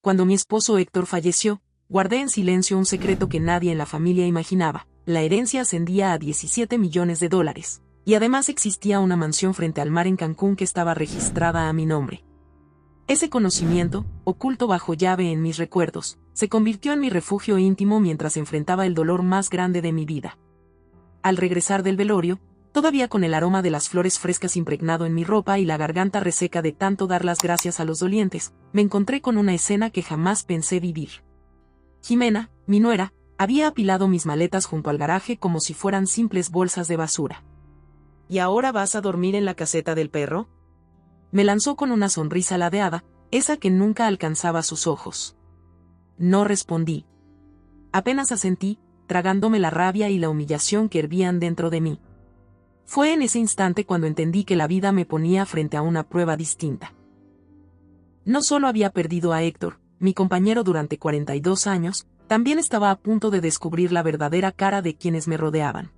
Cuando mi esposo Héctor falleció, guardé en silencio un secreto que nadie en la familia imaginaba. La herencia ascendía a $17 millones, y además existía una mansión frente al mar en Cancún que estaba registrada a mi nombre. Ese conocimiento, oculto bajo llave en mis recuerdos, se convirtió en mi refugio íntimo mientras enfrentaba el dolor más grande de mi vida. Al regresar del velorio, todavía con el aroma de las flores frescas impregnado en mi ropa y la garganta reseca de tanto dar las gracias a los dolientes, me encontré con una escena que jamás pensé vivir. Jimena, mi nuera, había apilado mis maletas junto al garaje como si fueran simples bolsas de basura. ¿Y ahora vas a dormir en la caseta del perro?, me lanzó con una sonrisa ladeada, esa que nunca alcanzaba sus ojos. No respondí. Apenas asentí, tragándome la rabia y la humillación que hervían dentro de mí. Fue en ese instante cuando entendí que la vida me ponía frente a una prueba distinta. No solo había perdido a Héctor, mi compañero durante 42 años, también estaba a punto de descubrir la verdadera cara de quienes me rodeaban.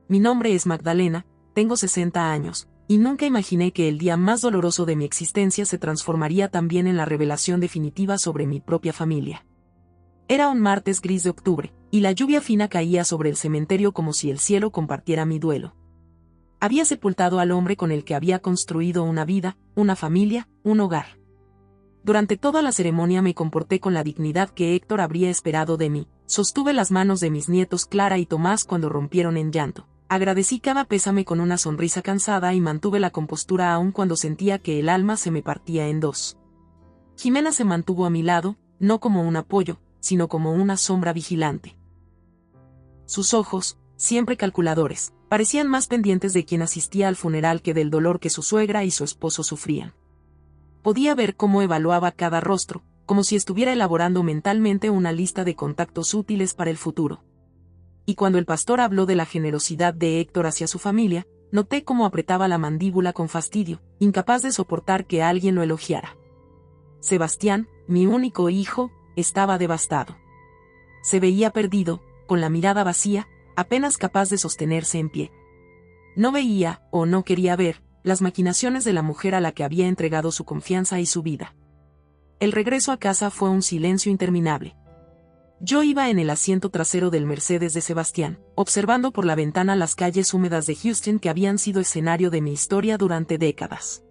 Mi nombre es Magdalena, tengo 60 años. Y nunca imaginé que el día más doloroso de mi existencia se transformaría también en la revelación definitiva sobre mi propia familia. Era un martes gris de octubre, y la lluvia fina caía sobre el cementerio como si el cielo compartiera mi duelo. Había sepultado al hombre con el que había construido una vida, una familia, un hogar. Durante toda la ceremonia me comporté con la dignidad que Héctor habría esperado de mí. Sostuve las manos de mis nietos Clara y Tomás cuando rompieron en llanto. Agradecí cada pésame con una sonrisa cansada y mantuve la compostura aun cuando sentía que el alma se me partía en dos. Jimena se mantuvo a mi lado, no como un apoyo, sino como una sombra vigilante. Sus ojos, siempre calculadores, parecían más pendientes de quien asistía al funeral que del dolor que su suegra y su esposo sufrían. Podía ver cómo evaluaba cada rostro, como si estuviera elaborando mentalmente una lista de contactos útiles para el futuro. Y cuando el pastor habló de la generosidad de Héctor hacia su familia, noté cómo apretaba la mandíbula con fastidio, incapaz de soportar que alguien lo elogiara. Sebastián, mi único hijo, estaba devastado. Se veía perdido, con la mirada vacía, apenas capaz de sostenerse en pie. No veía, o no quería ver, las maquinaciones de la mujer a la que había entregado su confianza y su vida. El regreso a casa fue un silencio interminable. Yo iba en el asiento trasero del Mercedes de Sebastián, observando por la ventana las calles húmedas de Houston que habían sido escenario de mi historia durante décadas.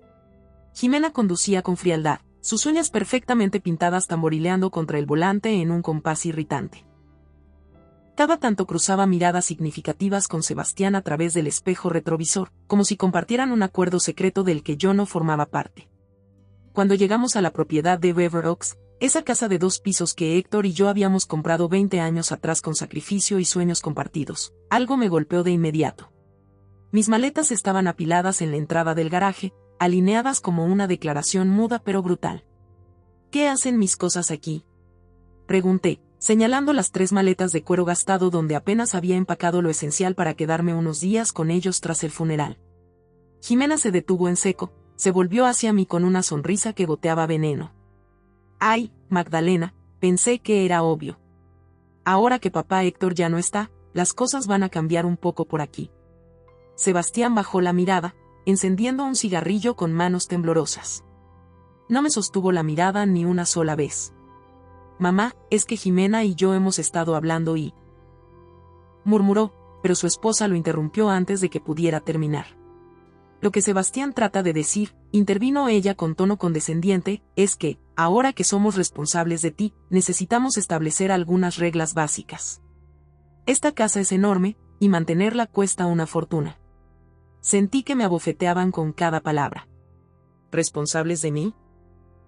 Jimena conducía con frialdad, sus uñas perfectamente pintadas tamborileando contra el volante en un compás irritante. Cada tanto cruzaba miradas significativas con Sebastián a través del espejo retrovisor, como si compartieran un acuerdo secreto del que yo no formaba parte. Cuando llegamos a la propiedad de River Oaks, esa casa de 2 pisos que Héctor y yo habíamos comprado 20 años atrás con sacrificio y sueños compartidos, algo me golpeó de inmediato. Mis maletas estaban apiladas en la entrada del garaje, alineadas como una declaración muda pero brutal. ¿Qué hacen mis cosas aquí?, pregunté, señalando las 3 maletas de cuero gastado donde apenas había empacado lo esencial para quedarme unos días con ellos tras el funeral. Jimena se detuvo en seco, se volvió hacia mí con una sonrisa que goteaba veneno. Ay, Magdalena, pensé que era obvio. Ahora que papá Héctor ya no está, las cosas van a cambiar un poco por aquí. Sebastián bajó la mirada, encendiendo un cigarrillo con manos temblorosas. No me sostuvo la mirada ni una sola vez. Mamá, es que Jimena y yo hemos estado hablando y... murmuró, pero su esposa lo interrumpió antes de que pudiera terminar. Lo que Sebastián trata de decir, intervino ella con tono condescendiente, es que, ahora que somos responsables de ti, necesitamos establecer algunas reglas básicas. Esta casa es enorme, y mantenerla cuesta una fortuna. Sentí que me abofeteaban con cada palabra. ¿Responsables de mí?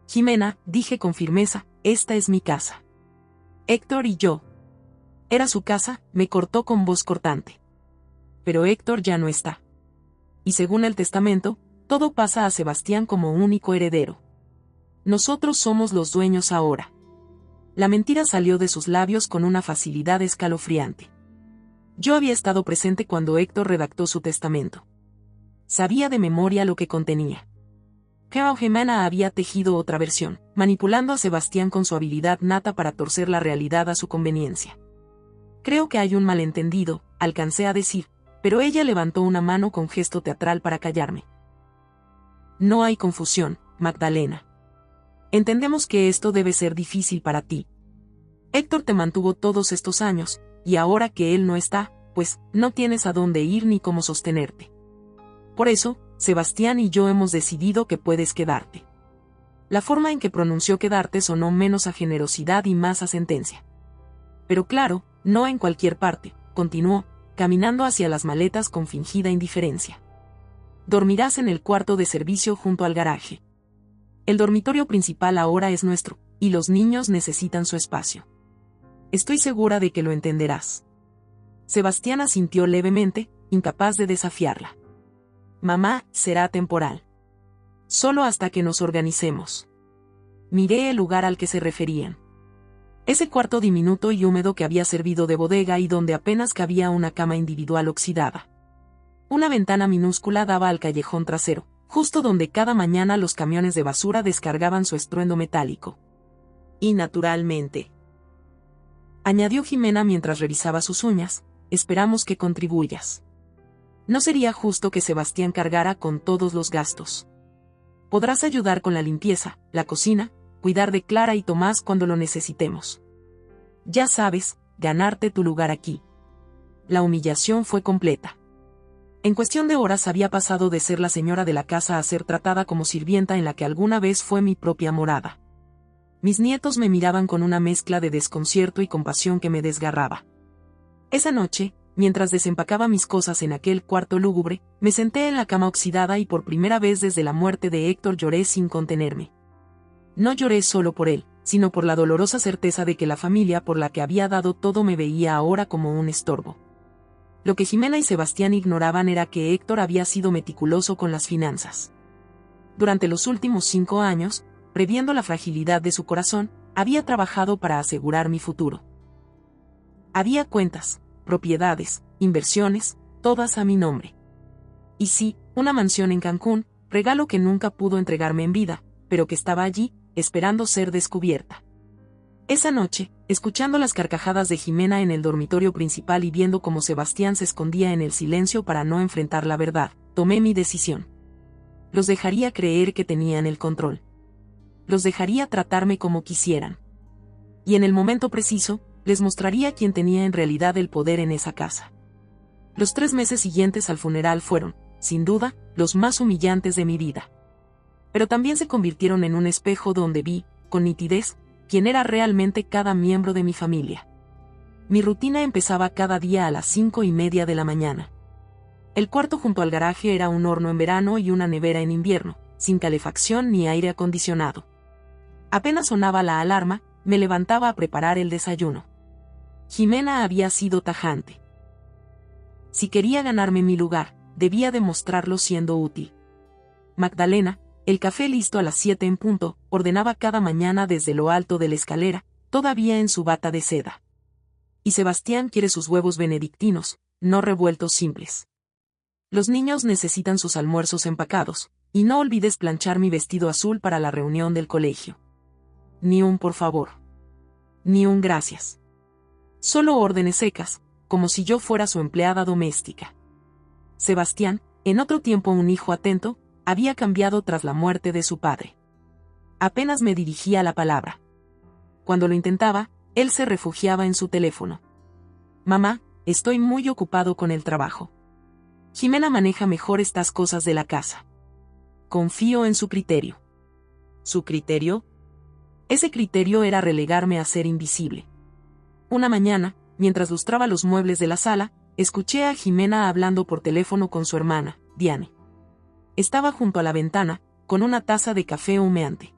Jimena, dije con firmeza, esta es mi casa. Héctor y yo. Era su casa, me cortó con voz cortante. Pero Héctor ya no está. Y según el testamento, todo pasa a Sebastián como único heredero. Nosotros somos los dueños ahora. La mentira salió de sus labios con una facilidad escalofriante. Yo había estado presente cuando Héctor redactó su testamento. Sabía de memoria lo que contenía. Pero Jimena había tejido otra versión, manipulando a Sebastián con su habilidad nata para torcer la realidad a su conveniencia. Creo que hay un malentendido, alcancé a decir, pero ella levantó una mano con gesto teatral para callarme. No hay confusión, Magdalena. Entendemos que esto debe ser difícil para ti. Héctor te mantuvo todos estos años, y ahora que él no está, pues, no tienes a dónde ir ni cómo sostenerte. Por eso, Sebastián y yo hemos decidido que puedes quedarte. La forma en que pronunció quedarte sonó menos a generosidad y más a sentencia. Pero claro, no en cualquier parte, continuó, caminando hacia las maletas con fingida indiferencia. Dormirás en el cuarto de servicio junto al garaje. El dormitorio principal ahora es nuestro, y los niños necesitan su espacio. Estoy segura de que lo entenderás. Sebastián asintió levemente, incapaz de desafiarla. Mamá, será temporal. Solo hasta que nos organicemos. Miré el lugar al que se referían. Ese cuarto diminuto y húmedo que había servido de bodega y donde apenas cabía una cama individual oxidada. Una ventana minúscula daba al callejón trasero, justo donde cada mañana los camiones de basura descargaban su estruendo metálico. Y naturalmente, añadió Jimena mientras revisaba sus uñas, esperamos que contribuyas. No sería justo que Sebastián cargara con todos los gastos. Podrás ayudar con la limpieza, la cocina, cuidar de Clara y Tomás cuando lo necesitemos. Ya sabes, ganarte tu lugar aquí. La humillación fue completa. En cuestión de horas había pasado de ser la señora de la casa a ser tratada como sirvienta en la que alguna vez fue mi propia morada. Mis nietos me miraban con una mezcla de desconcierto y compasión que me desgarraba. Esa noche, mientras desempacaba mis cosas en aquel cuarto lúgubre, me senté en la cama oxidada y por primera vez desde la muerte de Héctor lloré sin contenerme. No lloré solo por él, sino por la dolorosa certeza de que la familia por la que había dado todo me veía ahora como un estorbo. Lo que Jimena y Sebastián ignoraban era que Héctor había sido meticuloso con las finanzas. Durante los últimos 5 años, previendo la fragilidad de su corazón, había trabajado para asegurar mi futuro. Había cuentas, propiedades, inversiones, todas a mi nombre. Y sí, una mansión en Cancún, regalo que nunca pudo entregarme en vida, pero que estaba allí, esperando ser descubierta. Esa noche, escuchando las carcajadas de Jimena en el dormitorio principal y viendo cómo Sebastián se escondía en el silencio para no enfrentar la verdad, tomé mi decisión. Los dejaría creer que tenían el control. Los dejaría tratarme como quisieran. Y en el momento preciso, les mostraría quién tenía en realidad el poder en esa casa. Los 3 meses siguientes al funeral fueron, sin duda, los más humillantes de mi vida. Pero también se convirtieron en un espejo donde vi, con nitidez, quién era realmente cada miembro de mi familia. Mi rutina empezaba cada día a las 5:30 de la mañana. El cuarto junto al garaje era un horno en verano y una nevera en invierno, sin calefacción ni aire acondicionado. Apenas sonaba la alarma, me levantaba a preparar el desayuno. Jimena había sido tajante. Si quería ganarme mi lugar, debía demostrarlo siendo útil. Magdalena, el café listo a las 7 en punto, ordenaba cada mañana desde lo alto de la escalera, todavía en su bata de seda. Y Sebastián quiere sus huevos benedictinos, no revueltos simples. Los niños necesitan sus almuerzos empacados, y no olvides planchar mi vestido azul para la reunión del colegio. Ni un por favor. Ni un gracias. Solo órdenes secas, como si yo fuera su empleada doméstica. Sebastián, en otro tiempo un hijo atento, había cambiado tras la muerte de su padre. Apenas me dirigía la palabra. Cuando lo intentaba, él se refugiaba en su teléfono. Mamá, estoy muy ocupado con el trabajo. Jimena maneja mejor estas cosas de la casa. Confío en su criterio. ¿Su criterio? Ese criterio era relegarme a ser invisible. Una mañana, mientras lustraba los muebles de la sala, escuché a Jimena hablando por teléfono con su hermana, Diane. Estaba junto a la ventana, con una taza de café humeante.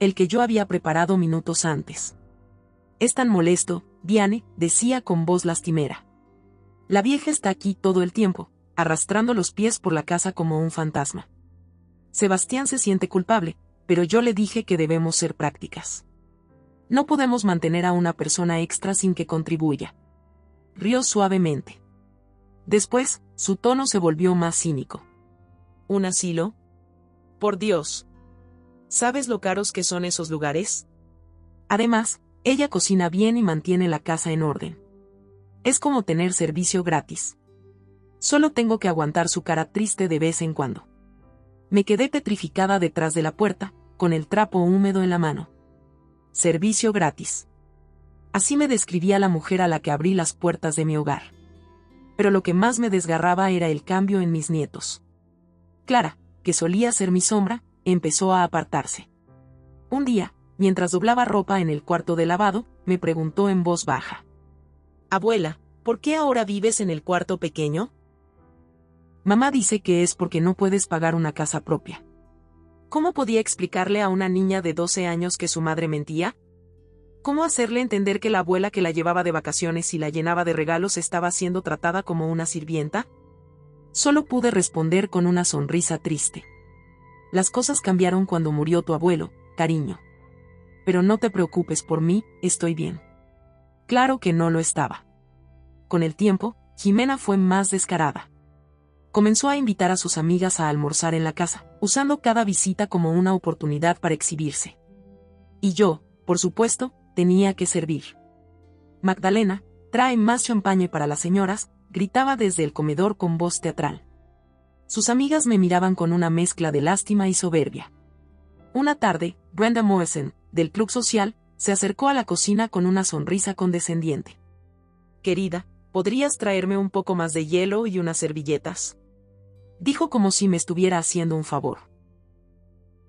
El que yo había preparado minutos antes. Es tan molesto, Diane, decía con voz lastimera. La vieja está aquí todo el tiempo, arrastrando los pies por la casa como un fantasma. Sebastián se siente culpable, pero yo le dije que debemos ser prácticas. No podemos mantener a una persona extra sin que contribuya. Rió suavemente. Después, su tono se volvió más cínico. ¿Un asilo? Por Dios. ¿Sabes lo caros que son esos lugares? Además, ella cocina bien y mantiene la casa en orden. Es como tener servicio gratis. Solo tengo que aguantar su cara triste de vez en cuando. Me quedé petrificada detrás de la puerta, con el trapo húmedo en la mano. Servicio gratis. Así me describía la mujer a la que abrí las puertas de mi hogar. Pero lo que más me desgarraba era el cambio en mis nietos. Clara, que solía ser mi sombra, empezó a apartarse. Un día, mientras doblaba ropa en el cuarto de lavado, me preguntó en voz baja: «Abuela, ¿por qué ahora vives en el cuarto pequeño?» Mamá dice que es porque no puedes pagar una casa propia. ¿Cómo podía explicarle a una niña de 12 años que su madre mentía? ¿Cómo hacerle entender que la abuela que la llevaba de vacaciones y la llenaba de regalos estaba siendo tratada como una sirvienta? Solo pude responder con una sonrisa triste. Las cosas cambiaron cuando murió tu abuelo, cariño. Pero no te preocupes por mí, estoy bien. Claro que no lo estaba. Con el tiempo, Jimena fue más descarada. Comenzó a invitar a sus amigas a almorzar en la casa, usando cada visita como una oportunidad para exhibirse. Y yo, por supuesto, tenía que servir. «Magdalena, trae más champagne para las señoras», gritaba desde el comedor con voz teatral. Sus amigas me miraban con una mezcla de lástima y soberbia. Una tarde, Brenda Morrison, del club social, se acercó a la cocina con una sonrisa condescendiente. «Querida, ¿podrías traerme un poco más de hielo y unas servilletas?», dijo como si me estuviera haciendo un favor.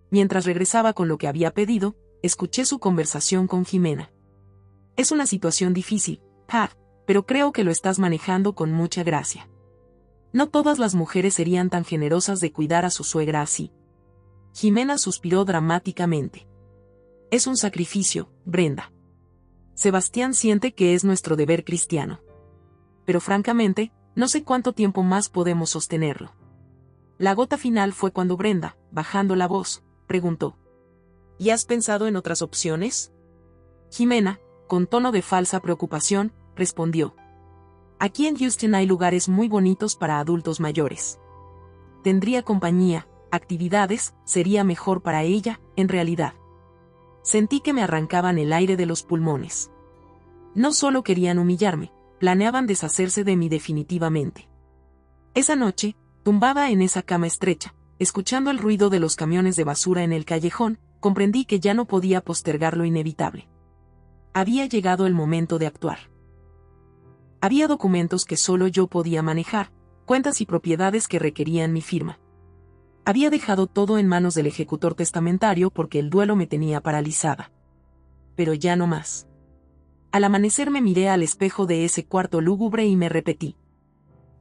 Mientras regresaba con lo que había pedido, escuché su conversación con Jimena. «Es una situación difícil, Pat, pero creo que lo estás manejando con mucha gracia. No todas las mujeres serían tan generosas de cuidar a su suegra así». Jimena suspiró dramáticamente. «Es un sacrificio, Brenda. Sebastián siente que es nuestro deber cristiano. Pero francamente, no sé cuánto tiempo más podemos sostenerlo». La gota final fue cuando Brenda, bajando la voz, preguntó: «¿Y has pensado en otras opciones?». Jimena, con tono de falsa preocupación, respondió: «Aquí en Houston hay lugares muy bonitos para adultos mayores. Tendría compañía, actividades, sería mejor para ella, en realidad». Sentí que me arrancaban el aire de los pulmones. No solo querían humillarme, planeaban deshacerse de mí definitivamente. Esa noche, tumbada en esa cama estrecha, escuchando el ruido de los camiones de basura en el callejón, comprendí que ya no podía postergar lo inevitable. Había llegado el momento de actuar. Había documentos que solo yo podía manejar, cuentas y propiedades que requerían mi firma. Había dejado todo en manos del ejecutor testamentario porque el duelo me tenía paralizada. Pero ya no más. Al amanecer me miré al espejo de ese cuarto lúgubre y me repetí: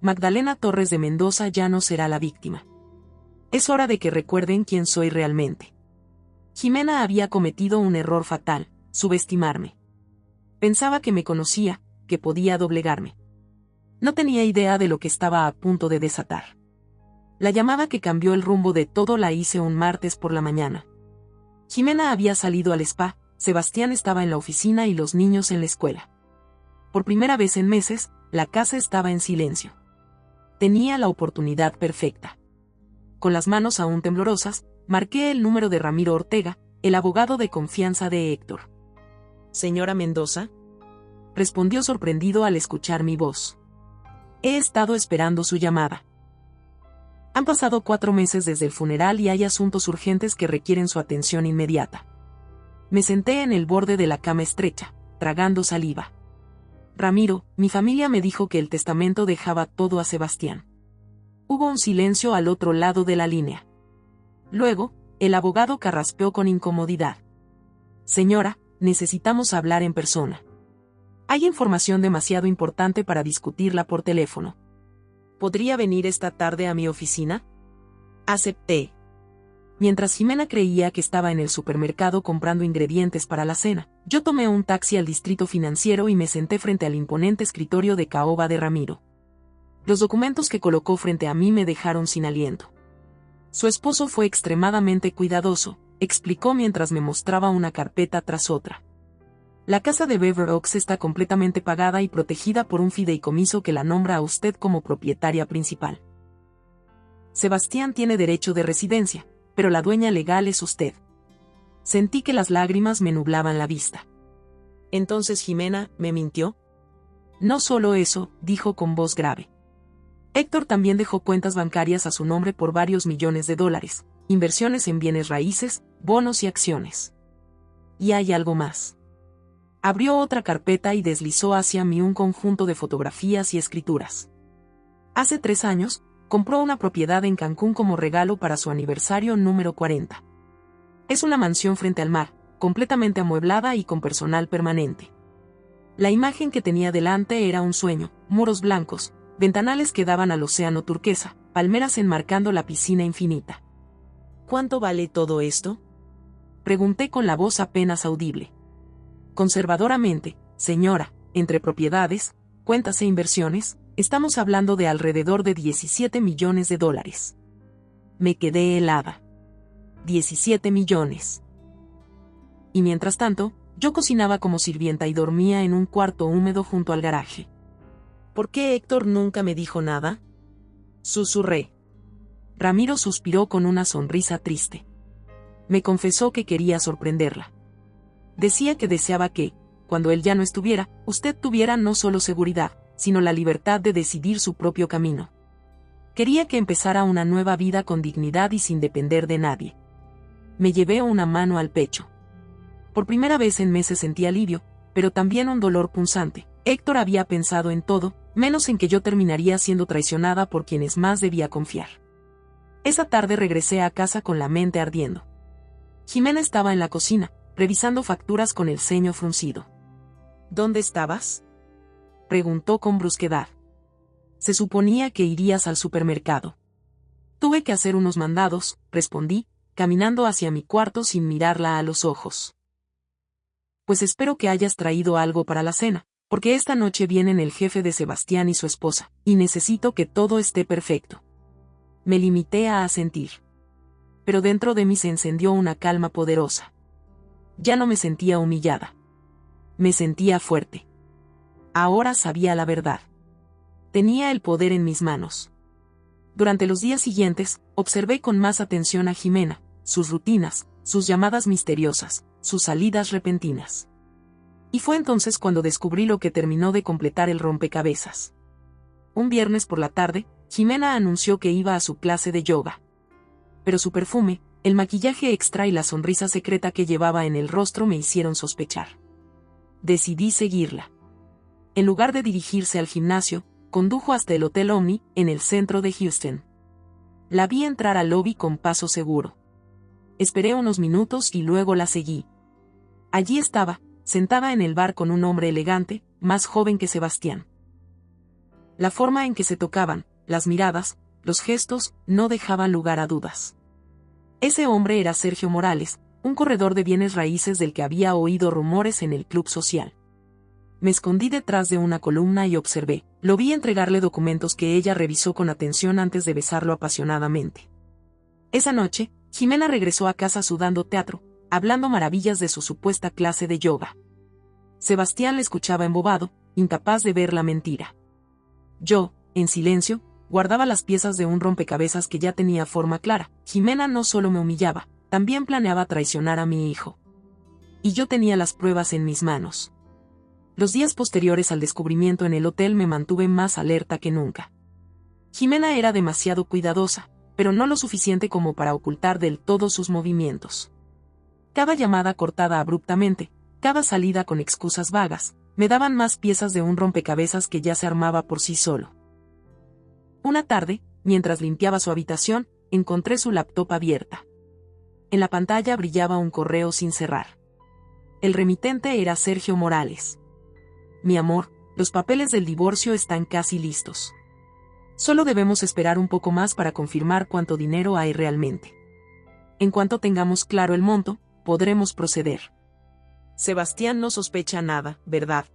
«Magdalena Torres de Mendoza ya no será la víctima. Es hora de que recuerden quién soy realmente». Jimena había cometido un error fatal: subestimarme. Pensaba que me conocía, que podía doblegarme. No tenía idea de lo que estaba a punto de desatar. La llamada que cambió el rumbo de todo la hice un martes por la mañana. Jimena había salido al spa, Sebastián estaba en la oficina y los niños en la escuela. Por primera vez en meses, la casa estaba en silencio. Tenía la oportunidad perfecta. Con las manos aún temblorosas, marqué el número de Ramiro Ortega, el abogado de confianza de Héctor. «Señora Mendoza», respondió sorprendido al escuchar mi voz. «He estado esperando su llamada. Han pasado 4 meses desde el funeral y hay asuntos urgentes que requieren su atención inmediata». Me senté en el borde de la cama estrecha, tragando saliva. «Ramiro, mi familia me dijo que el testamento dejaba todo a Sebastián». Hubo un silencio al otro lado de la línea. Luego, el abogado carraspeó con incomodidad. «Señora, necesitamos hablar en persona. Hay información demasiado importante para discutirla por teléfono. ¿Podría venir esta tarde a mi oficina?». Acepté. Mientras Jimena creía que estaba en el supermercado comprando ingredientes para la cena, yo tomé un taxi al distrito financiero y me senté frente al imponente escritorio de caoba de Ramiro. Los documentos que colocó frente a mí me dejaron sin aliento. «Su esposo fue extremadamente cuidadoso», explicó mientras me mostraba una carpeta tras otra. «La casa de Bever Oaks está completamente pagada y protegida por un fideicomiso que la nombra a usted como propietaria principal. Sebastián tiene derecho de residencia, pero la dueña legal es usted». Sentí que las lágrimas me nublaban la vista. «¿Entonces Jimena me mintió?». «No solo eso», dijo con voz grave. «Héctor también dejó cuentas bancarias a su nombre por varios millones de dólares, inversiones en bienes raíces, bonos y acciones. Y hay algo más. Abrió otra carpeta y deslizó hacia mí un conjunto de fotografías y escrituras. Hace 3 años, compró una propiedad en Cancún como regalo para su aniversario número 40. Es una mansión frente al mar, completamente amueblada y con personal permanente. La imagen que tenía delante era un sueño: muros blancos, ventanales que daban al océano turquesa, palmeras enmarcando la piscina infinita. ¿Cuánto vale todo esto?, pregunté con la voz apenas audible. Conservadoramente, señora, entre propiedades, cuentas e inversiones, estamos hablando de alrededor de $17 millones. Me quedé helada. 17 millones. Y mientras tanto, yo cocinaba como sirvienta y dormía en un cuarto húmedo junto al garaje. ¿Por qué Héctor nunca me dijo nada?, susurré. Ramiro suspiró con una sonrisa triste. Me confesó que quería sorprenderla. Decía que deseaba que, cuando él ya no estuviera, usted tuviera no solo seguridad, sino la libertad de decidir su propio camino. Quería que empezara una nueva vida con dignidad y sin depender de nadie. Me llevé una mano al pecho. Por primera vez en meses sentí alivio, pero también un dolor punzante. Héctor había pensado en todo, menos en que yo terminaría siendo traicionada por quienes más debía confiar. Esa tarde regresé a casa con la mente ardiendo. Jimena estaba en la cocina, revisando facturas con el ceño fruncido. ¿Dónde estabas?, preguntó con brusquedad. Se suponía que irías al supermercado. Tuve que hacer unos mandados, respondí, caminando hacia mi cuarto sin mirarla a los ojos. Pues espero que hayas traído algo para la cena, porque esta noche vienen el jefe de Sebastián y su esposa, y necesito que todo esté perfecto. Me limité a asentir. Pero dentro de mí se encendió una calma poderosa. Ya no me sentía humillada. Me sentía fuerte. Ahora sabía la verdad. Tenía el poder en mis manos. Durante los días siguientes, observé con más atención a Jimena, sus rutinas, sus llamadas misteriosas, sus salidas repentinas. Y fue entonces cuando descubrí lo que terminó de completar el rompecabezas. Un viernes por la tarde, Jimena anunció que iba a su clase de yoga. Pero su perfume, el maquillaje extra y la sonrisa secreta que llevaba en el rostro me hicieron sospechar. Decidí seguirla. En lugar de dirigirse al gimnasio, condujo hasta el Hotel Omni, en el centro de Houston. La vi entrar al lobby con paso seguro. Esperé unos minutos y luego la seguí. Allí estaba, sentada en el bar con un hombre elegante, más joven que Sebastián. La forma en que se tocaban, las miradas, los gestos, no dejaban lugar a dudas. Ese hombre era Sergio Morales, un corredor de bienes raíces del que había oído rumores en el club social. Me escondí detrás de una columna y observé. Lo vi entregarle documentos que ella revisó con atención antes de besarlo apasionadamente. Esa noche, Jimena regresó a casa sudando teatro, hablando maravillas de su supuesta clase de yoga. Sebastián le escuchaba embobado, incapaz de ver la mentira. Yo, en silencio, guardaba las piezas de un rompecabezas que ya tenía forma clara. Jimena no solo me humillaba, también planeaba traicionar a mi hijo. Y yo tenía las pruebas en mis manos. Los días posteriores al descubrimiento en el hotel me mantuve más alerta que nunca. Jimena era demasiado cuidadosa, pero no lo suficiente como para ocultar del todo sus movimientos. Cada llamada cortada abruptamente, cada salida con excusas vagas, me daban más piezas de un rompecabezas que ya se armaba por sí solo. Una tarde, mientras limpiaba su habitación, encontré su laptop abierta. En la pantalla brillaba un correo sin cerrar. El remitente era Sergio Morales. Mi amor, los papeles del divorcio están casi listos. Solo debemos esperar un poco más para confirmar cuánto dinero hay realmente. En cuanto tengamos claro el monto, podremos proceder. Sebastián no sospecha nada, ¿verdad?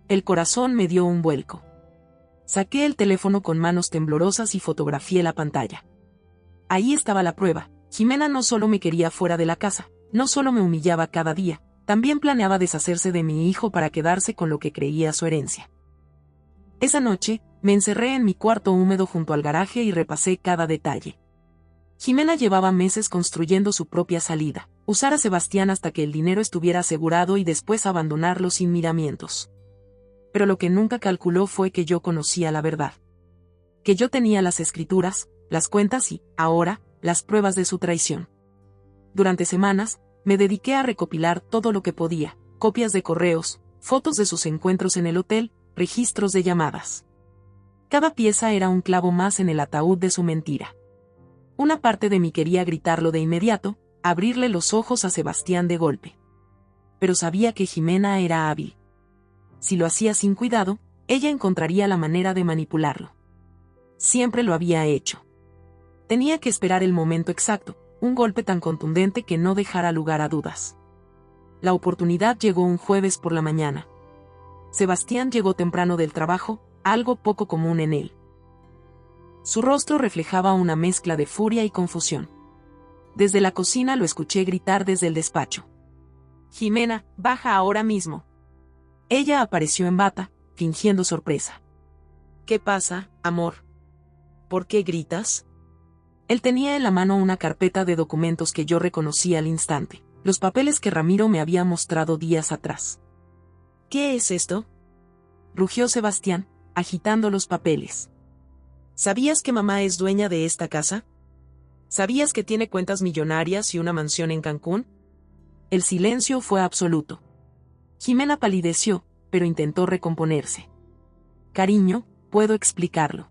El corazón me dio un vuelco. Saqué el teléfono con manos temblorosas y fotografié la pantalla. Ahí estaba la prueba. Jimena no solo me quería fuera de la casa, no solo me humillaba cada día, también planeaba deshacerse de mi hijo para quedarse con lo que creía su herencia. Esa noche, me encerré en mi cuarto húmedo junto al garaje y repasé cada detalle. Jimena llevaba meses construyendo su propia salida, usar a Sebastián hasta que el dinero estuviera asegurado y después abandonarlo sin miramientos. Pero lo que nunca calculó fue que yo conocía la verdad. Que yo tenía las escrituras, las cuentas y, ahora, las pruebas de su traición. Durante semanas, me dediqué a recopilar todo lo que podía, copias de correos, fotos de sus encuentros en el hotel, registros de llamadas. Cada pieza era un clavo más en el ataúd de su mentira. Una parte de mí quería gritarlo de inmediato, abrirle los ojos a Sebastián de golpe. Pero sabía que Jimena era hábil. Si lo hacía sin cuidado, ella encontraría la manera de manipularlo. Siempre lo había hecho. Tenía que esperar el momento exacto, un golpe tan contundente que no dejara lugar a dudas. La oportunidad llegó un jueves por la mañana. Sebastián llegó temprano del trabajo, algo poco común en él. Su rostro reflejaba una mezcla de furia y confusión. Desde la cocina lo escuché gritar desde el despacho. «Jimena, baja ahora mismo». Ella apareció en bata, fingiendo sorpresa. «¿Qué pasa, amor? ¿Por qué gritas?» Él tenía en la mano una carpeta de documentos que yo reconocí al instante, los papeles que Ramiro me había mostrado días atrás. «¿Qué es esto?», rugió Sebastián, agitando los papeles. «¿Sabías que mamá es dueña de esta casa? ¿Sabías que tiene cuentas millonarias y una mansión en Cancún?». El silencio fue absoluto. Jimena palideció, pero intentó recomponerse. «Cariño, puedo explicarlo».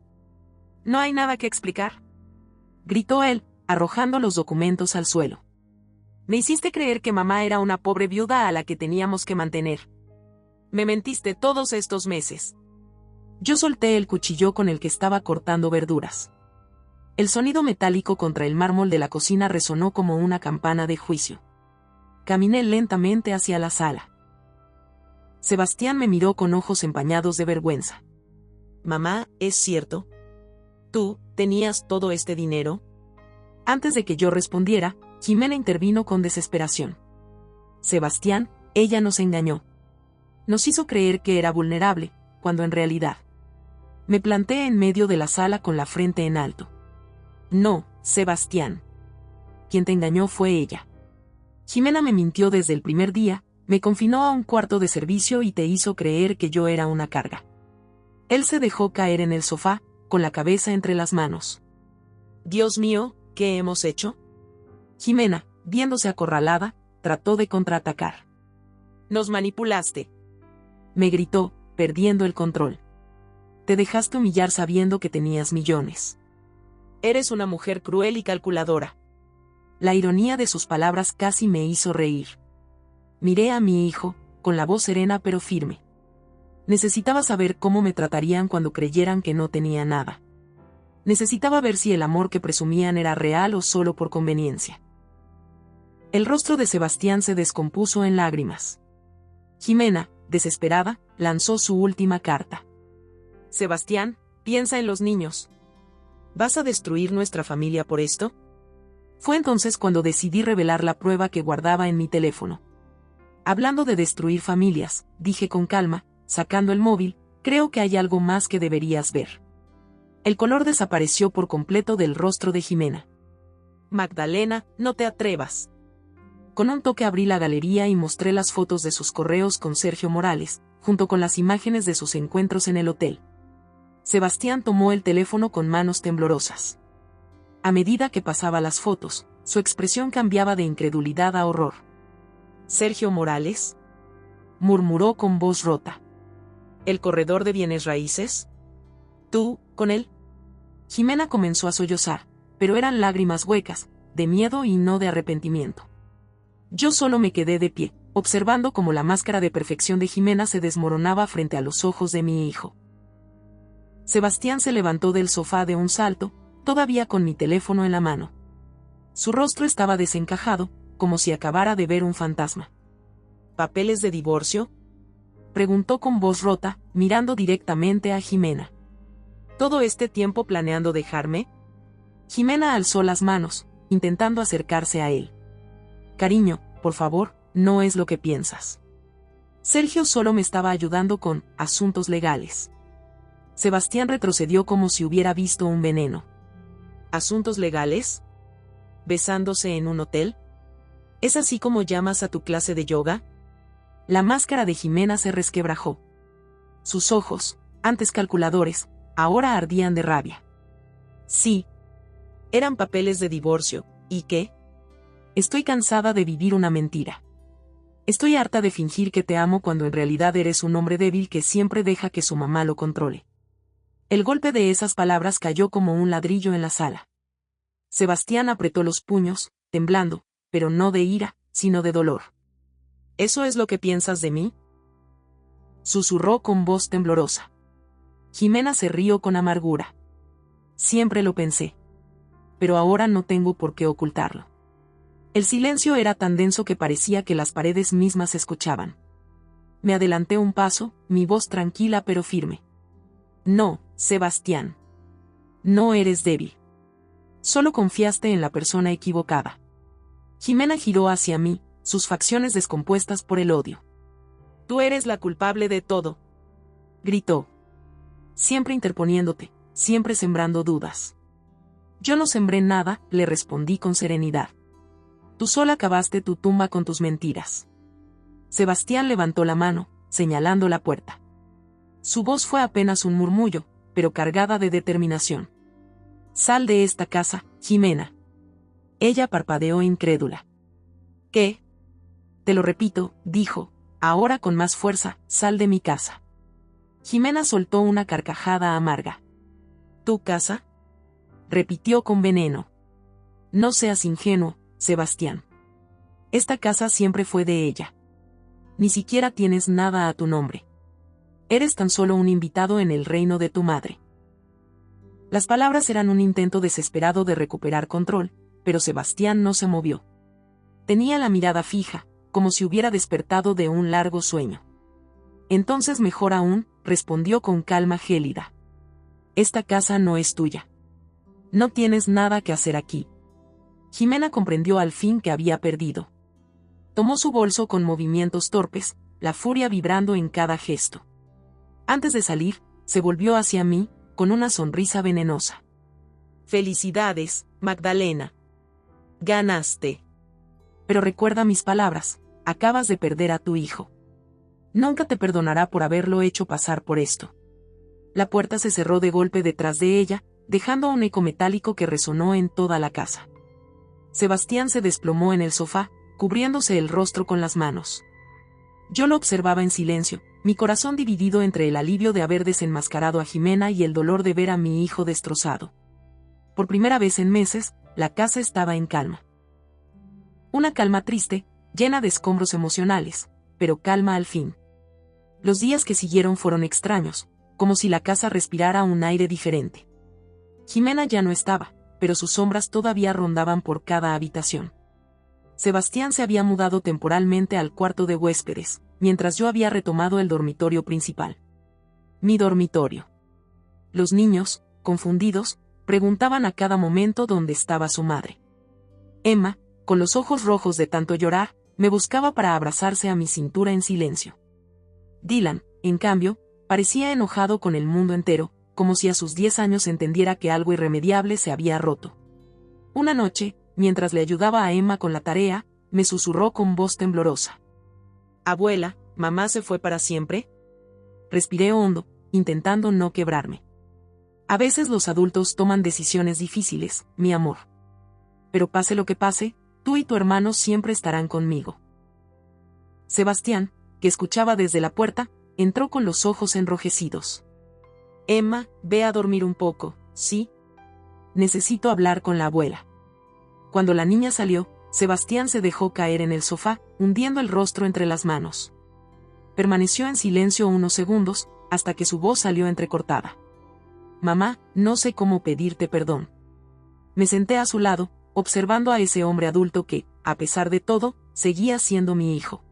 «No hay nada que explicar», gritó él, arrojando los documentos al suelo. «Me hiciste creer que mamá era una pobre viuda a la que teníamos que mantener. Me mentiste todos estos meses». Yo solté el cuchillo con el que estaba cortando verduras. El sonido metálico contra el mármol de la cocina resonó como una campana de juicio. Caminé lentamente hacia la sala. Sebastián me miró con ojos empañados de vergüenza. «Mamá, ¿es cierto? ¿Tú tenías todo este dinero?». Antes de que yo respondiera, Jimena intervino con desesperación. «Sebastián, ella nos engañó. Nos hizo creer que era vulnerable, cuando en realidad». Me planté en medio de la sala con la frente en alto. «No, Sebastián. Quien te engañó fue ella. Jimena me mintió desde el primer día, me confinó a un cuarto de servicio y te hizo creer que yo era una carga». Él se dejó caer en el sofá, con la cabeza entre las manos. «Dios mío, ¿qué hemos hecho?». Jimena, viéndose acorralada, trató de contraatacar. «Nos manipulaste», me gritó, perdiendo el control. «Te dejaste humillar sabiendo que tenías millones. Eres una mujer cruel y calculadora». La ironía de sus palabras casi me hizo reír. Miré a mi hijo, con la voz serena pero firme. Necesitaba saber cómo me tratarían cuando creyeran que no tenía nada. Necesitaba ver si el amor que presumían era real o solo por conveniencia. El rostro de Sebastián se descompuso en lágrimas. Jimena, desesperada, lanzó su última carta. «Sebastián, piensa en los niños. ¿Vas a destruir nuestra familia por esto?». Fue entonces cuando decidí revelar la prueba que guardaba en mi teléfono. «Hablando de destruir familias», dije con calma, sacando el móvil, «creo que hay algo más que deberías ver». El color desapareció por completo del rostro de Jimena. «Magdalena, no te atrevas». Con un toque abrí la galería y mostré las fotos de sus correos con Sergio Morales, junto con las imágenes de sus encuentros en el hotel. Sebastián tomó el teléfono con manos temblorosas. A medida que pasaba las fotos, su expresión cambiaba de incredulidad a horror. «¿Sergio Morales?», murmuró con voz rota. «¿El corredor de bienes raíces? ¿Tú, con él?». Jimena comenzó a sollozar, pero eran lágrimas huecas, de miedo y no de arrepentimiento. Yo solo me quedé de pie, observando cómo la máscara de perfección de Jimena se desmoronaba frente a los ojos de mi hijo. Sebastián se levantó del sofá de un salto, todavía con mi teléfono en la mano. Su rostro estaba desencajado, como si acabara de ver un fantasma. «¿Papeles de divorcio?», preguntó con voz rota, mirando directamente a Jimena. «¿Todo este tiempo planeando dejarme?». Jimena alzó las manos, intentando acercarse a él. «Cariño, por favor, no es lo que piensas. Sergio solo me estaba ayudando con asuntos legales». Sebastián retrocedió como si hubiera visto un veneno. «¿Asuntos legales? ¿Besándose en un hotel? ¿Es así como llamas a tu clase de yoga?». La máscara de Jimena se resquebrajó. Sus ojos, antes calculadores, ahora ardían de rabia. «Sí. Eran papeles de divorcio. ¿Y qué? Estoy cansada de vivir una mentira. Estoy harta de fingir que te amo cuando en realidad eres un hombre débil que siempre deja que su mamá lo controle. El golpe de esas palabras cayó como un ladrillo en la sala. Sebastián apretó los puños, temblando, pero no de ira, sino de dolor. ¿Eso es lo que piensas de mí?, susurró con voz temblorosa. Jimena se rió con amargura. Siempre lo pensé. Pero ahora no tengo por qué ocultarlo. El silencio era tan denso que parecía que las paredes mismas escuchaban. Me adelanté un paso, mi voz tranquila pero firme. No, Sebastián. No eres débil. Solo confiaste en la persona equivocada. Jimena giró hacia mí, sus facciones descompuestas por el odio. Tú eres la culpable de todo, gritó. Siempre interponiéndote, siempre sembrando dudas. Yo no sembré nada, le respondí con serenidad. Tú sola cavaste tu tumba con tus mentiras. Sebastián levantó la mano, señalando la puerta. Su voz fue apenas un murmullo, pero cargada de determinación. Sal de esta casa, Jimena. Ella parpadeó incrédula. ¿Qué? Te lo repito, dijo, ahora con más fuerza, sal de mi casa. Jimena soltó una carcajada amarga. ¿Tu casa?, repitió con veneno. No seas ingenuo, Sebastián. Esta casa siempre fue de ella. Ni siquiera tienes nada a tu nombre. Eres tan solo un invitado en el reino de tu madre. Las palabras eran un intento desesperado de recuperar control, pero Sebastián no se movió. Tenía la mirada fija, como si hubiera despertado de un largo sueño. Entonces mejor aún, respondió con calma gélida. Esta casa no es tuya. No tienes nada que hacer aquí. Jimena comprendió al fin que había perdido. Tomó su bolso con movimientos torpes, la furia vibrando en cada gesto. Antes de salir, se volvió hacia mí, con una sonrisa venenosa. Felicidades, Magdalena. Ganaste. Pero recuerda mis palabras, acabas de perder a tu hijo. Nunca te perdonará por haberlo hecho pasar por esto. La puerta se cerró de golpe detrás de ella, dejando un eco metálico que resonó en toda la casa. Sebastián se desplomó en el sofá, cubriéndose el rostro con las manos. Yo lo observaba en silencio, mi corazón dividido entre el alivio de haber desenmascarado a Jimena y el dolor de ver a mi hijo destrozado. Por primera vez en meses, la casa estaba en calma. Una calma triste, llena de escombros emocionales, pero calma al fin. Los días que siguieron fueron extraños, como si la casa respirara un aire diferente. Jimena ya no estaba, pero sus sombras todavía rondaban por cada habitación. Sebastián se había mudado temporalmente al cuarto de huéspedes, mientras yo había retomado el dormitorio principal. Mi dormitorio. Los niños, confundidos, preguntaban a cada momento dónde estaba su madre. Emma, con los ojos rojos de tanto llorar, me buscaba para abrazarse a mi cintura en silencio. Dylan, en cambio, parecía enojado con el mundo entero, como si a sus 10 años entendiera que algo irremediable se había roto. Una noche, mientras le ayudaba a Emma con la tarea, me susurró con voz temblorosa. «Abuela, ¿mamá se fue para siempre?». Respiré hondo, intentando no quebrarme. A veces los adultos toman decisiones difíciles, mi amor. Pero pase lo que pase, tú y tu hermano siempre estarán conmigo. Sebastián, que escuchaba desde la puerta, entró con los ojos enrojecidos. «Emma, ve a dormir un poco, ¿sí? Necesito hablar con la abuela». Cuando la niña salió, Sebastián se dejó caer en el sofá, hundiendo el rostro entre las manos. Permaneció en silencio unos segundos, hasta que su voz salió entrecortada. «Mamá, no sé cómo pedirte perdón». Me senté a su lado, observando a ese hombre adulto que, a pesar de todo, seguía siendo mi hijo.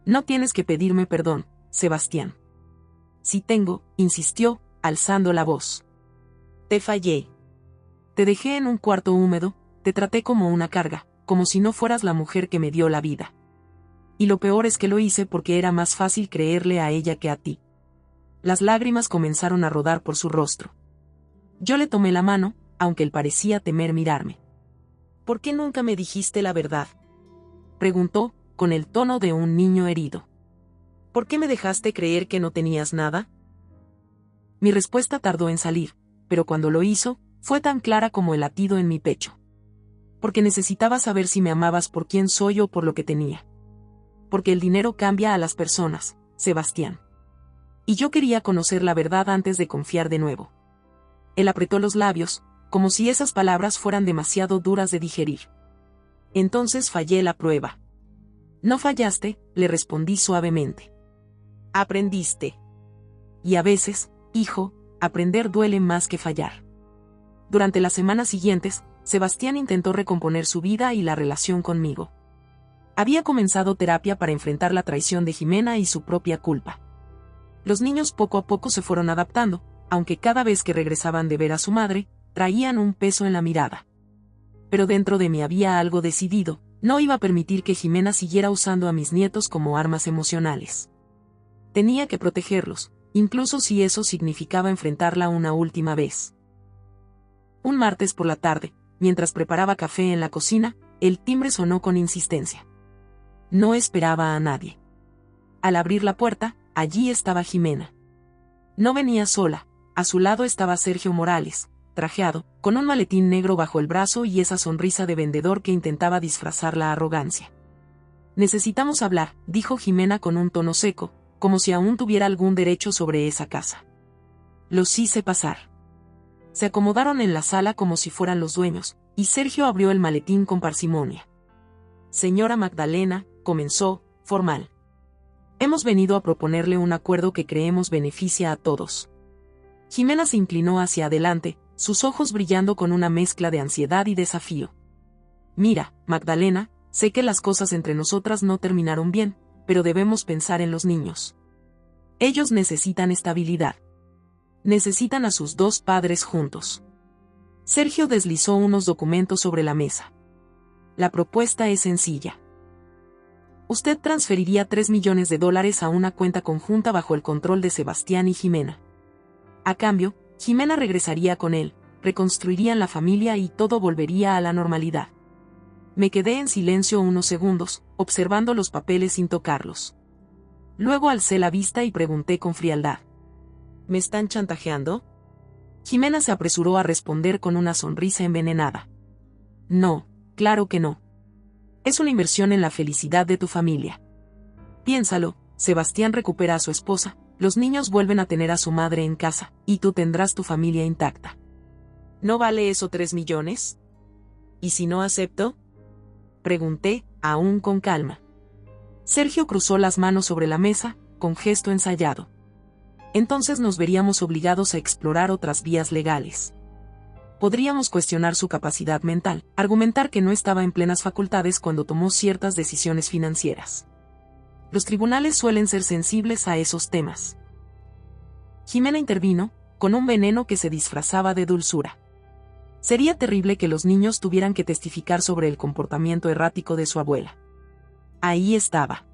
«No tienes que pedirme perdón, Sebastián». «Sí tengo», insistió, alzando la voz. «Te fallé. Te dejé en un cuarto húmedo, te traté como una carga, como si no fueras la mujer que me dio la vida. Y lo peor es que lo hice porque era más fácil creerle a ella que a ti». Las lágrimas comenzaron a rodar por su rostro. Yo le tomé la mano, aunque él parecía temer mirarme. «¿Por qué nunca me dijiste la verdad?», preguntó, con el tono de un niño herido. «¿Por qué me dejaste creer que no tenías nada?». Mi respuesta tardó en salir, pero cuando lo hizo, Fue tan clara como el latido en mi pecho. Porque necesitaba saber si me amabas por quién soy o por lo que tenía. Porque el dinero cambia a las personas, Sebastián. Y yo quería conocer la verdad antes de confiar de nuevo. Él apretó los labios, como si esas palabras fueran demasiado duras de digerir. Entonces fallé la prueba. No fallaste, le respondí suavemente. Aprendiste. Y a veces, hijo, aprender duele más que fallar. Durante las semanas siguientes, Sebastián intentó recomponer su vida y la relación conmigo. Había comenzado terapia para enfrentar la traición de Jimena y su propia culpa. Los niños poco a poco se fueron adaptando, aunque cada vez que regresaban de ver a su madre, traían un peso en la mirada. Pero dentro de mí había algo decidido: no iba a permitir que Jimena siguiera usando a mis nietos como armas emocionales. Tenía que protegerlos, incluso si eso significaba enfrentarla una última vez. Un martes por la tarde, mientras preparaba café en la cocina, el timbre sonó con insistencia. No esperaba a nadie. Al abrir la puerta, allí estaba Jimena. No venía sola, a su lado estaba Sergio Morales, trajeado, con un maletín negro bajo el brazo y esa sonrisa de vendedor que intentaba disfrazar la arrogancia. Necesitamos hablar, dijo Jimena con un tono seco, como si aún tuviera algún derecho sobre esa casa. Los hice pasar. Se acomodaron en la sala como si fueran los dueños, y Sergio abrió el maletín con parsimonia. Señora Magdalena, comenzó, formal. Hemos venido a proponerle un acuerdo que creemos beneficia a todos. Jimena se inclinó hacia adelante, sus ojos brillando con una mezcla de ansiedad y desafío. Mira, Magdalena, sé que las cosas entre nosotras no terminaron bien, pero debemos pensar en los niños. Ellos necesitan estabilidad. Necesitan a sus dos padres juntos. Sergio deslizó unos documentos sobre la mesa. La propuesta es sencilla. Usted transferiría $3 millones a una cuenta conjunta bajo el control de Sebastián y Jimena. A cambio, Jimena regresaría con él, reconstruirían la familia y todo volvería a la normalidad. Me quedé en silencio unos segundos, observando los papeles sin tocarlos. Luego alcé la vista y pregunté con frialdad. ¿Me están chantajeando? Jimena se apresuró a responder con una sonrisa envenenada. No, claro que no. Es una inversión en la felicidad de tu familia. Piénsalo, Sebastián recupera a su esposa, los niños vuelven a tener a su madre en casa, y tú tendrás tu familia intacta. ¿No vale eso 3 millones? ¿Y si no acepto? Pregunté, aún con calma. Sergio cruzó las manos sobre la mesa, con gesto ensayado. Entonces nos veríamos obligados a explorar otras vías legales. Podríamos cuestionar su capacidad mental, argumentar que no estaba en plenas facultades cuando tomó ciertas decisiones financieras. Los tribunales suelen ser sensibles a esos temas. Jimena intervino, con un veneno que se disfrazaba de dulzura. Sería terrible que los niños tuvieran que testificar sobre el comportamiento errático de su abuela. Ahí estaba.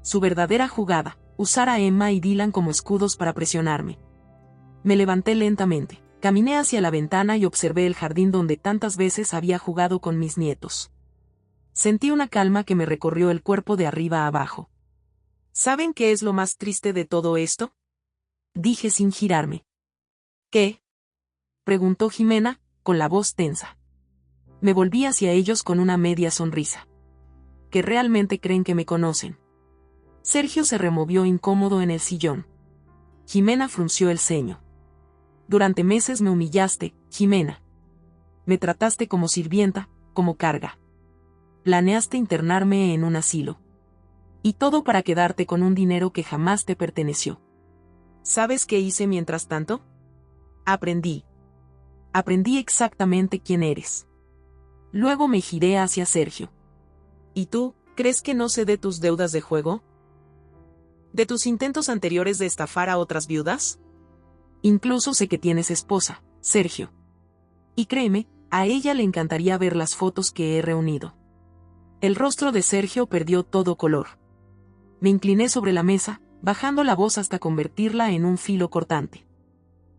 Su verdadera jugada, usar a Emma y Dylan como escudos para presionarme. Me levanté lentamente, caminé hacia la ventana y observé el jardín donde tantas veces había jugado con mis nietos. Sentí una calma que me recorrió el cuerpo de arriba a abajo. ¿Saben qué es lo más triste de todo esto? Dije sin girarme. ¿Qué? Preguntó Jimena, con la voz tensa. Me volví hacia ellos con una media sonrisa. Que realmente creen que me conocen. Sergio se removió incómodo en el sillón. Jimena frunció el ceño. Durante meses me humillaste, Jimena. Me trataste como sirvienta, como carga. Planeaste internarme en un asilo. Y todo para quedarte con un dinero que jamás te perteneció. ¿Sabes qué hice mientras tanto? Aprendí. Aprendí exactamente quién eres. Luego me giré hacia Sergio. ¿Y tú, crees que no sé de tus deudas de juego? ¿De tus intentos anteriores de estafar a otras viudas? Incluso sé que tienes esposa, Sergio. Y créeme, a ella le encantaría ver las fotos que he reunido. El rostro de Sergio perdió todo color. Me incliné sobre la mesa, bajando la voz hasta convertirla en un filo cortante.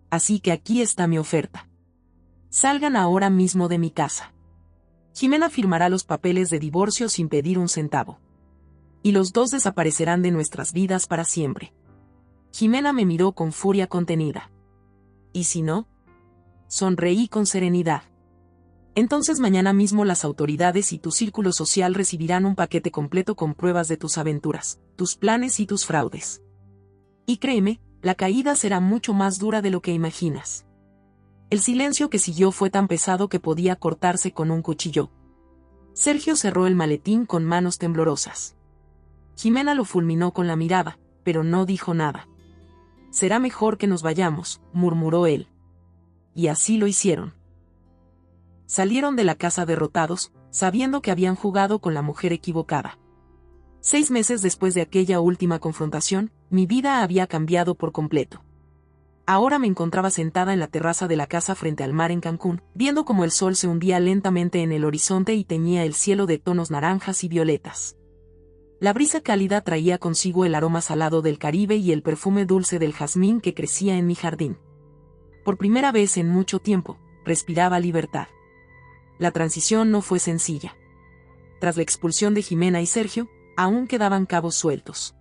Así que aquí está mi oferta. Salgan ahora mismo de mi casa. Jimena firmará los papeles de divorcio sin pedir un centavo. Y los dos desaparecerán de nuestras vidas para siempre. Jimena me miró con furia contenida. ¿Y si no? Sonreí con serenidad. Entonces mañana mismo las autoridades y tu círculo social recibirán un paquete completo con pruebas de tus aventuras, tus planes y tus fraudes. Y créeme, la caída será mucho más dura de lo que imaginas. El silencio que siguió fue tan pesado que podía cortarse con un cuchillo. Sergio cerró el maletín con manos temblorosas. Jimena lo fulminó con la mirada, pero no dijo nada. «Será mejor que nos vayamos», murmuró él. Y así lo hicieron. Salieron de la casa derrotados, sabiendo que habían jugado con la mujer equivocada. 6 meses después de aquella última confrontación, mi vida había cambiado por completo. Ahora me encontraba sentada en la terraza de la casa frente al mar en Cancún, viendo cómo el sol se hundía lentamente en el horizonte y teñía el cielo de tonos naranjas y violetas. La brisa cálida traía consigo el aroma salado del Caribe y el perfume dulce del jazmín que crecía en mi jardín. Por primera vez en mucho tiempo, respiraba libertad. La transición no fue sencilla. Tras la expulsión de Jimena y Sergio, aún quedaban cabos sueltos.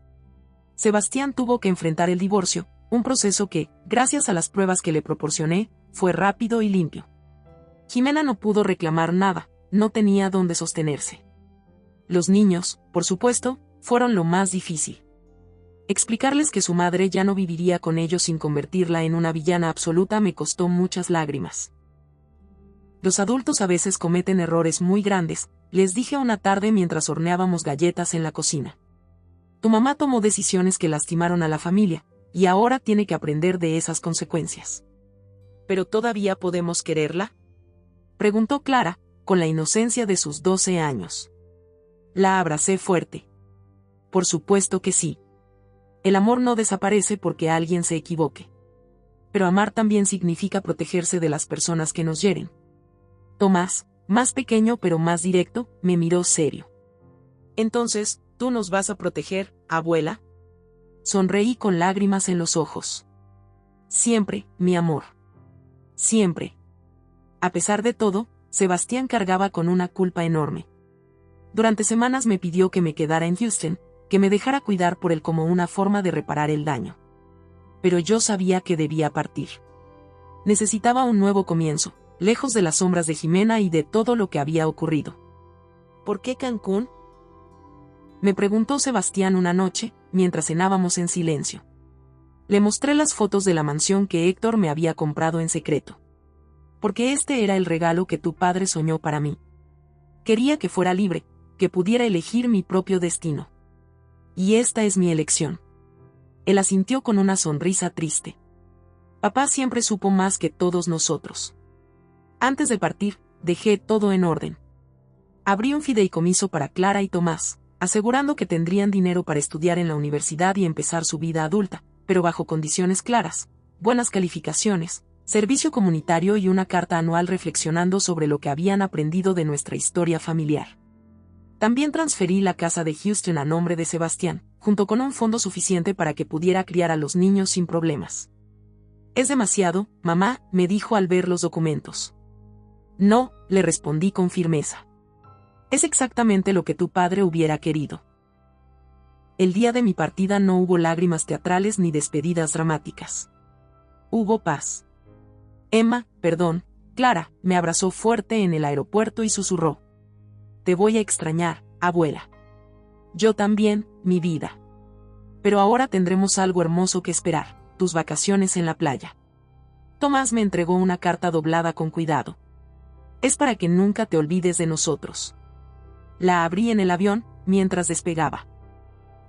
Sebastián tuvo que enfrentar el divorcio, un proceso que, gracias a las pruebas que le proporcioné, fue rápido y limpio. Jimena no pudo reclamar nada, no tenía dónde sostenerse. Los niños, por supuesto, fueron lo más difícil. Explicarles que su madre ya no viviría con ellos sin convertirla en una villana absoluta me costó muchas lágrimas. Los adultos a veces cometen errores muy grandes, les dije una tarde mientras horneábamos galletas en la cocina. Tu mamá tomó decisiones que lastimaron a la familia, y ahora tiene que aprender de esas consecuencias. ¿Pero todavía podemos quererla?, preguntó Clara, con la inocencia de sus 12 años. La abracé fuerte. Por supuesto que sí. El amor no desaparece porque alguien se equivoque. Pero amar también significa protegerse de las personas que nos hieren. Tomás, más pequeño pero más directo, me miró serio. Entonces, ¿tú nos vas a proteger, abuela? Sonreí con lágrimas en los ojos. Siempre, mi amor. Siempre. A pesar de todo, Sebastián cargaba con una culpa enorme. Durante semanas me pidió que me quedara en Houston, que me dejara cuidar por él como una forma de reparar el daño. Pero yo sabía que debía partir. Necesitaba un nuevo comienzo, lejos de las sombras de Jimena y de todo lo que había ocurrido. ¿Por qué Cancún?, me preguntó Sebastián una noche, mientras cenábamos en silencio. Le mostré las fotos de la mansión que Héctor me había comprado en secreto. Porque este era el regalo que tu padre soñó para mí. Quería que fuera libre, que pudiera elegir mi propio destino. Y esta es mi elección. Él asintió con una sonrisa triste. Papá siempre supo más que todos nosotros. Antes de partir, dejé todo en orden. Abrí un fideicomiso para Clara y Tomás, asegurando que tendrían dinero para estudiar en la universidad y empezar su vida adulta, pero bajo condiciones claras, buenas calificaciones, servicio comunitario y una carta anual reflexionando sobre lo que habían aprendido de nuestra historia familiar. También transferí la casa de Houston a nombre de Sebastián, junto con un fondo suficiente para que pudiera criar a los niños sin problemas. «Es demasiado, mamá», me dijo al ver los documentos. «No», le respondí con firmeza. «Es exactamente lo que tu padre hubiera querido». El día de mi partida no hubo lágrimas teatrales ni despedidas dramáticas. Hubo paz. Clara, me abrazó fuerte en el aeropuerto y susurró. «Te voy a extrañar, abuela». «Yo también, mi vida. Pero ahora tendremos algo hermoso que esperar, tus vacaciones en la playa». Tomás me entregó una carta doblada con cuidado. «Es para que nunca te olvides de nosotros». La abrí en el avión, mientras despegaba.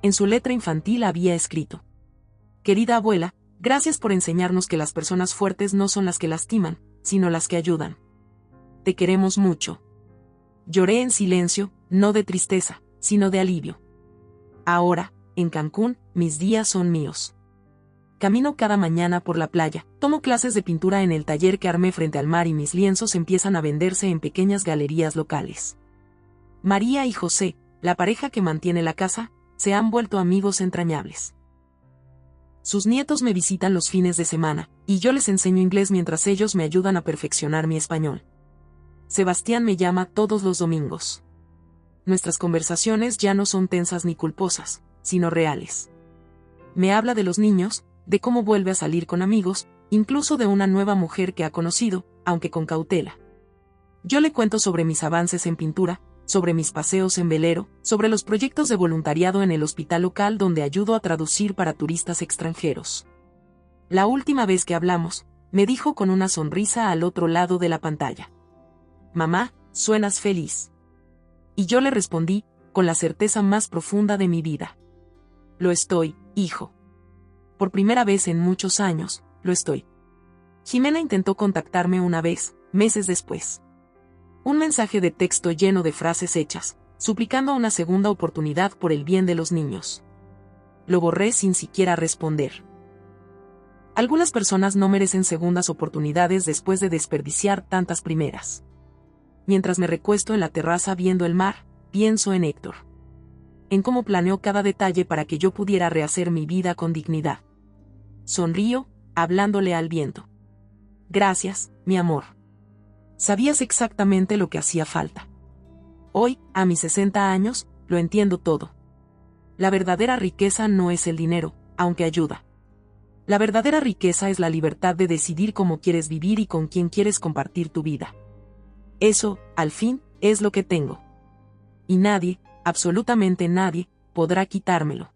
En su letra infantil había escrito: «Querida abuela, gracias por enseñarnos que las personas fuertes no son las que lastiman, sino las que ayudan. Te queremos mucho». Lloré en silencio, no de tristeza, sino de alivio. Ahora, en Cancún, mis días son míos. Camino cada mañana por la playa, tomo clases de pintura en el taller que armé frente al mar y mis lienzos empiezan a venderse en pequeñas galerías locales. María y José, la pareja que mantiene la casa, se han vuelto amigos entrañables. Sus nietos me visitan los fines de semana, y yo les enseño inglés mientras ellos me ayudan a perfeccionar mi español. Sebastián me llama todos los domingos. Nuestras conversaciones ya no son tensas ni culposas, sino reales. Me habla de los niños, de cómo vuelve a salir con amigos, incluso de una nueva mujer que ha conocido, aunque con cautela. Yo le cuento sobre mis avances en pintura, sobre mis paseos en velero, sobre los proyectos de voluntariado en el hospital local donde ayudo a traducir para turistas extranjeros. La última vez que hablamos, me dijo con una sonrisa al otro lado de la pantalla: «Mamá, suenas feliz». Y yo le respondí, con la certeza más profunda de mi vida: «Lo estoy, hijo. Por primera vez en muchos años, lo estoy». Jimena intentó contactarme una vez, meses después. Un mensaje de texto lleno de frases hechas, suplicando una segunda oportunidad por el bien de los niños. Lo borré sin siquiera responder. Algunas personas no merecen segundas oportunidades después de desperdiciar tantas primeras. Mientras me recuesto en la terraza viendo el mar, pienso en Héctor. En cómo planeó cada detalle para que yo pudiera rehacer mi vida con dignidad. Sonrío, hablándole al viento. «Gracias, mi amor. Sabías exactamente lo que hacía falta. Hoy, a mis 60 años, lo entiendo todo. La verdadera riqueza no es el dinero, aunque ayuda. La verdadera riqueza es la libertad de decidir cómo quieres vivir y con quién quieres compartir tu vida. Eso, al fin, es lo que tengo. Y nadie, absolutamente nadie, podrá quitármelo».